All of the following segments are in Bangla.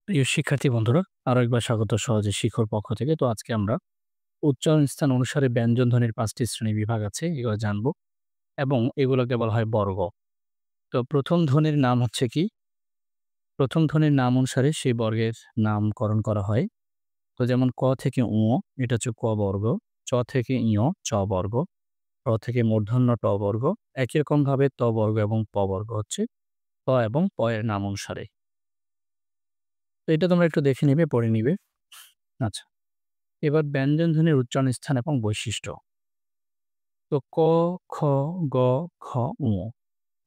প্রিয় শিক্ষার্থী বন্ধুরা, আরো একবার স্বাগত সহজে শিক্ষার পক্ষ থেকে। তো আজকে আমরা উচ্চারণ স্থান অনুসারে ব্যঞ্জন ধ্বনির ৫ টি শ্রেণী বিভাগ আছে, এগুলো জানবো এবং এগুলোকে বলা হয় বর্গ। তো ১ম ধ্বনির নাম হচ্ছে কি? ১ম ধ্বনির নাম অনুসারে সেই বর্গের নামকরণ করা হয়। তো যেমন ক থেকে ঙ, এটা হচ্ছে ক বর্গ। চ থেকে ঞ, চ বর্গ। ট থেকে মূর্ধন্য ট বর্গ। একই রকমভাবে ত বর্গ এবং প বর্গ হচ্ছে ত এবং প এর নাম অনুসারে। তো এটা তোমরা একটু দেখে নিবে, পড়ে নিবে। আচ্ছা। এবার ব্যঞ্জন ধ্বনির উচ্চারণ স্থান এবং বৈশিষ্ট্য। তো ক, খ, গ, ঘ, ঙ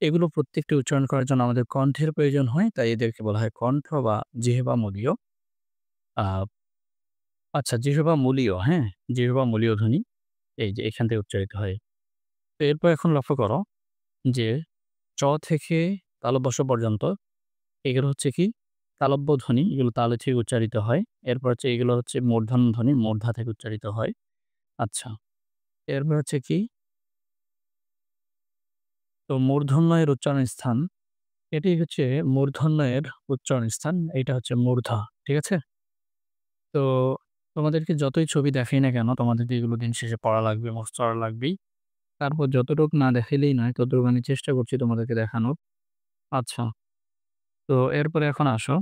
এগুলো প্রত্যেকটি উচ্চারণ করার জন্য আমাদের কণ্ঠের প্রয়োজন হয়। তাই এদেরকে বলা হয় কণ্ঠ বা জিহ্বামূলীয়। আ আচ্ছা, জিহ্বামূলীয়, হ্যাঁ? জিহ্বামূলীয় ধ্বনি এই যে এখান থেকে উচ্চারিত হয়। তো এরপর এখন লক্ষ্য করো যে চ থেকে তালব্য শ পর্যন্ত এগুলো হচ্ছে কি তালব্য ধ্বনি, এগুলো তালু থেকে উচ্চারিত হয়। এরপর হচ্ছে এগুলো হচ্ছে মূর্ধন্য ধ্বনি, মূর্ধা থেকে উচ্চারিত হয়। আচ্ছা, এরপর হচ্ছে কি? তো মূর্ধন্য-এর উচ্চারণ স্থান, এটি হচ্ছে মূর্ধন্য-এর উচ্চারণ স্থান। এইটা হচ্ছে মূর্ধা। ঠিক আছে? তো তোমাদেরকে যতই ছবি দেখাই না কেন, তোমাদেরকে এগুলো দিন শেষে পড়া লাগবে, মুখস্থ করা লাগবেই। তারপর যতটুক না দেখাইলেই নয়, ততটুকু আমি চেষ্টা করছি তোমাদেরকে দেখানোর। আচ্ছা, তো এরপরে এখন আসো।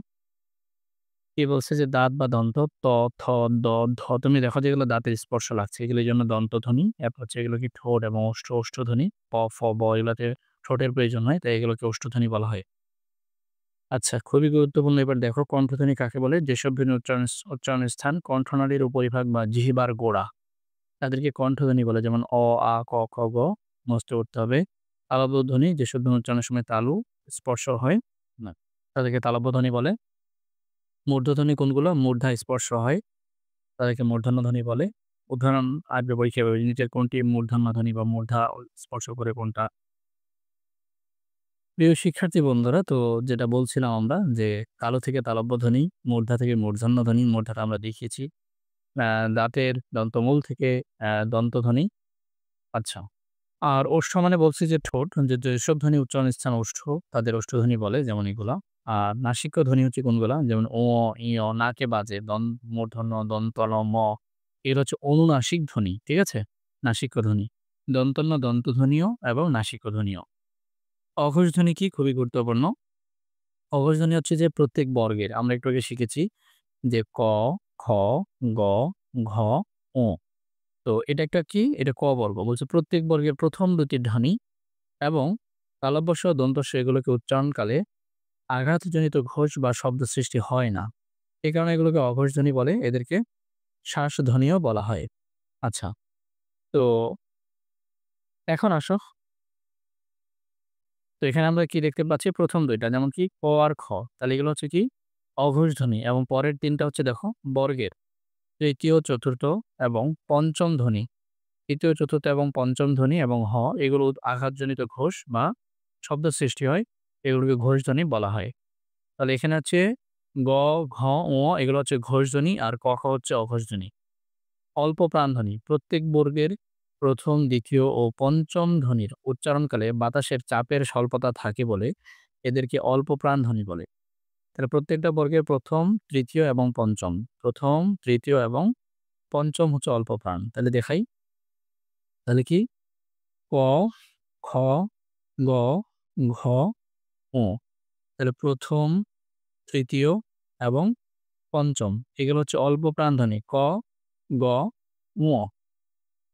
কি বলছে যে দাঁত বা দন্ত ত, থ, দ, ধ তুমি দেখো যেগুলো দাঁতের স্পর্শ লাগছে, এগুলোর জন্য দন্তধ্বনি। এরপর হচ্ছে এগুলো কি ঠোঁট এবং ওষ্ঠধ্বনি। প, ফ, ব এগুলাতে ঠোঁটের প্রয়োজন হয়, তাই এগুলোকে ওষ্ঠধ্বনি বলা হয়। আচ্ছা, খুবই গুরুত্বপূর্ণ। এবার দেখো কণ্ঠধ্বনি কাকে বলে? যেসব ধ্বনি উচ্চারণের স্থান কণ্ঠনালীর উপরিভাগ বা জিহ্বার গোড়া, তাদেরকে কণ্ঠধ্বনি বলে। যেমন অ, আ, ক, খ, গ মস্ত করতে হবে। তালব্য ধ্বনি যেসব ধ্বনি উচ্চারণের সময় তালু স্পর্শ হয় না, তাদেরকে তালব্য ধ্বনি বলে। মূর্ধধ্বনি কোনগুলো? মূর্ধা স্পর্শ হয়, তাদেরকে মূর্ধন্য ধ্বনি বলে। উদাহরণ আসবে পরীক্ষায়, নিচের কোনটি মূর্ধন্য ধ্বনি বা মূর্ধা স্পর্শ করে কোনটা? প্রিয় শিক্ষার্থী বন্ধুরা, তো যেটা বলছিলাম আমরা যে তালু থেকে তালব্য ধ্বনি, মূর্ধা থেকে মূর্ধন্য ধ্বনি, মূর্ধাটা আমরা দেখিয়েছি। আ দাঁতের দন্তমূল থেকে দন্তধ্বনি। আচ্ছা। আর ওষ্ঠ মানে বলছি যে ঠোঁট, যেসব ধ্বনি উচ্চারণ স্থান ওষ্ঠ, তাদের ওষ্ঠধ্বনি বলে, যেমন এগুলা। আর নাসিক্য ধ্বনি হচ্ছে কোনগুলা? যেমন ও, ই, নাকে বাজে, মূর্ধন্য, দন্তন, ম এগুলো হচ্ছে অনুনাসিক ধ্বনি। ঠিক আছে? নাসিক্য ধ্বনি। দন্তন্য দন্তধ্বনিও এবং নাসিক্য ধ্বনিও। অঘোষ ধ্বনি কি? খুবই গুরুত্বপূর্ণ। অঘোষ ধ্বনি হচ্ছে যে প্রত্যেক বর্গের, আমরা একটু আগে শিখেছি যে ক, খ, গ, ঘ, ঙ। তো এটা একটা কি? এটা ক বর্গ। বলছে প্রত্যেক বর্গের ১ম ২ টি ধ্বনি এবং তালব্য-শ, দন্ত-স এগুলোকে উচ্চারণকালে আঘাতজনিত ঘোষ বা শব্দ সৃষ্টি হয় না। এ কারণে এগুলোকে অঘোষ ধ্বনি বলে। এদেরকে শ্বাসধ্বনিও বলা হয়। আচ্ছা, তো এখন আসো। তো এখানে আমরা কি দেখতে পাচ্ছি? ১ম ২ টা যেমন কি ক আর খ। তাহলে এগুলো হচ্ছে কি? অঘোষ ধ্বনি এবং পরের ৩ টা হচ্ছে দেখো বর্গের। ৩য়, ৪র্থ এবং ৫ম ধ্বনি। ৩য়, ৪র্থ এবং ৫ম ধ্বনি এবং হ এগুলো আঘাতজনিত ঘোষ বা শব্দ সৃষ্টি হয়। এগুলোকে ঘোষ ধ্বনি বলা হয়। তাহলে এখানে হচ্ছে গ, ঘ, ঙ এগুলো হচ্ছে ঘোষ ধ্বনি আর ক, খ হচ্ছে অঘোষ ধ্বনি। অল্প প্রাণধ্বনি প্রত্যেক বর্গের ১ম, ২য় ও ৫ম ধ্বনির উচ্চারণকালে বাতাসের চাপের স্বল্পতা থাকে বলে এদেরকে অল্প প্রাণধ্বনি বলে। তাহলে প্রত্যেকটা বর্গের ১ম, ৩য় এবং ৫ম। ১ম, ৩য় এবং ৫ম হচ্ছে অল্প প্রাণ। তাহলে দেখাই। তাহলে কি? ক, খ, গ, ঘ, ঙ। তাহলে ১ম, ৩য় এবং ৫ম এগুলো হচ্ছে অল্প প্রাণধ্বনি ক, গ, ঙ।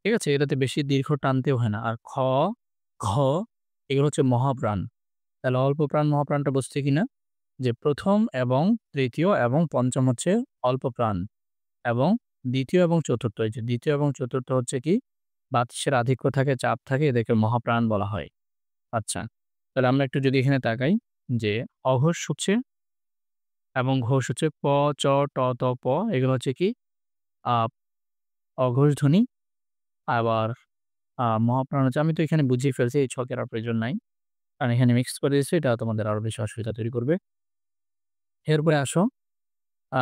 ঠিক আছে? এটাতে বেশি দীর্ঘ টানতেও হয় না। আর খ, ঘ এগুলো হচ্ছে মহাপ্রাণ। তাহলে অল্প প্রাণ মহাপ্রাণটা বুঝছি কিনা? যে ১ম এবং ৩য় এবং ৫ম হচ্ছে অল্প প্রাণ এবং ২য় এবং ৪র্থ, এই যে ২য় এবং ৪র্থ হচ্ছে কি? বাতাসের আধিক্য থাকে, চাপ থাকে, এদেরকে মহাপ্রাণ বলা হয়। আচ্ছা। তাহলে আমরা একটু যদি এখানে তাকাই যে অঘোষ হচ্ছে এবং ঘোষ হচ্ছে প, চ, ট, ত, প এগুলো হচ্ছে কি? আ অঘোষ ধ্বনি। আবার মহাপ্রাণ হচ্ছে, আমি তো এখানে বুঝিয়ে ফেলছি, এই ছকের আর প্রয়োজন নাই। কারণ এখানে মিক্স করে দিয়েছি, এটা তোমাদের আরো বেশি অসুবিধা তৈরি করবে। এরপরে আসো, আ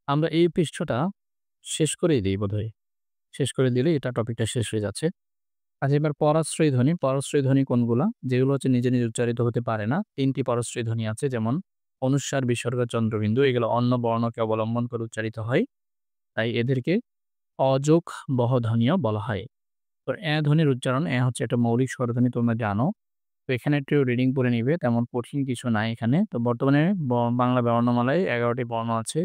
আমরা এই পৃষ্ঠটা শেষ করেই দেই বোধহয়। শেষ করে দিলেই এটা টপিকটা শেষ হয়ে যাচ্ছে। আচ্ছা, এবার পরাশ্রয়ী ধ্বনি। পরাশ্রয়ী ধ্বনি কোনগুলা? যেগুলো হচ্ছে নিজে, নিজে উচ্চারিত হতে পারে না। ৩ টি পরশ্রয়ী ধ্বনি আছে, যেমন অনুস্বার, বিসর্গ, চন্দ্রবিন্দু এগুলো অন্য বর্ণকে অবলম্বন করে উচ্চারিত হয়। তাই এদেরকে অযোগ বহধ্বনিও বলা হয়। তো ধ্বনির উচ্চারণ, হচ্ছে একটা মৌলিক স্বরধ্বনি তোমরা জানো। তো এখানে একটু রিডিং পড়ে নিবে। তেমন কঠিন কিছু নাই এখানে। তো বর্তমানে বাংলা বর্ণমালায় ১১ টি বর্ণ আছে।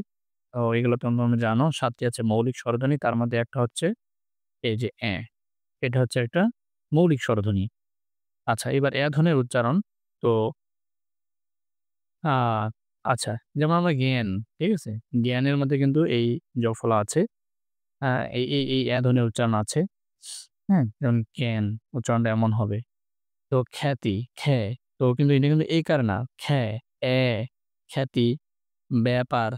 তো এগুলো তোমরা জানো। ৭ টি আছে মৌলিক স্বরধ্বনি। তার মধ্যে একটা হচ্ছে এই যে এটা হচ্ছে একটা মৌলিক স্বরধ্বনি। আচ্ছা, এবার ধ্বনির উচ্চারণ। তো আ আচ্ছা, যেমন আমরা জ্ঞান, ঠিক আছে? জ্ঞানের মধ্যে কিন্তু এই জফলা আছে। আ এই ধ্বনির উচ্চারণ আছে। হ্যাঁ? যেমন জ্ঞান উচ্চারণটা এমন হবে। তো খ্যাতি, তো কিন্তু এটা কিন্তু এই কার না। খ্যা, এ, খ্যাতি, ব্যাপার,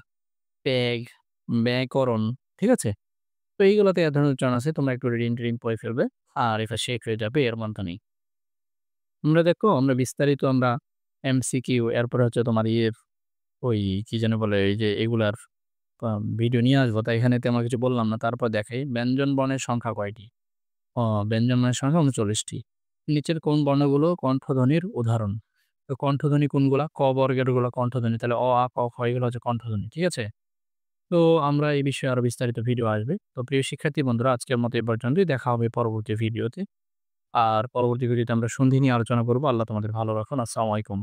ত্যাগ, ব্যাকরণ। ঠিক আছে? তো এইগুলাতে ধরনের উচ্চারণ আছে। তোমরা একটু রিডিং-টিডিং পড়ে ফেলবে। আর এটা শেষ হয়ে যাবে এর মধ্যে নেই। আমরা বিস্তারিত এমসিকিউ এরপরে হচ্ছে তোমার ওই কি যেন বলে এই যে এগুলার আ ভিডিও নিয়ে আসবো। তাই এখানে তেমন কিছু বললাম না। তারপর দেখাই ব্যঞ্জন বর্ণের সংখ্যা কয়টি? ব্যঞ্জন বর্ণের সংখ্যা ৩৯ টি। নিচের কোন বর্ণগুলো কণ্ঠধ্বনির উদাহরণ? তো কণ্ঠধ্বনি কোনগুলা? ক বর্গের গুলা কণ্ঠধ্বনি। তাহলে অ, আ, ক, খ এগুলো হচ্ছে কণ্ঠধ্বনি। ঠিক আছে? তো আমরা এই বিষয়ে আরো বিস্তারিত ভিডিও আসবে। তো প্রিয় শিক্ষার্থী বন্ধুরা, আজকের মতো এ পর্যন্তই। দেখা হবে পরবর্তী ভিডিওতে। আর পরবর্তী ভিডিওতে আমরা সন্ধি নিয়ে আলোচনা করব। আল্লাহ তোমাদের ভালো রাখুন। আসসালামু আলাইকুম।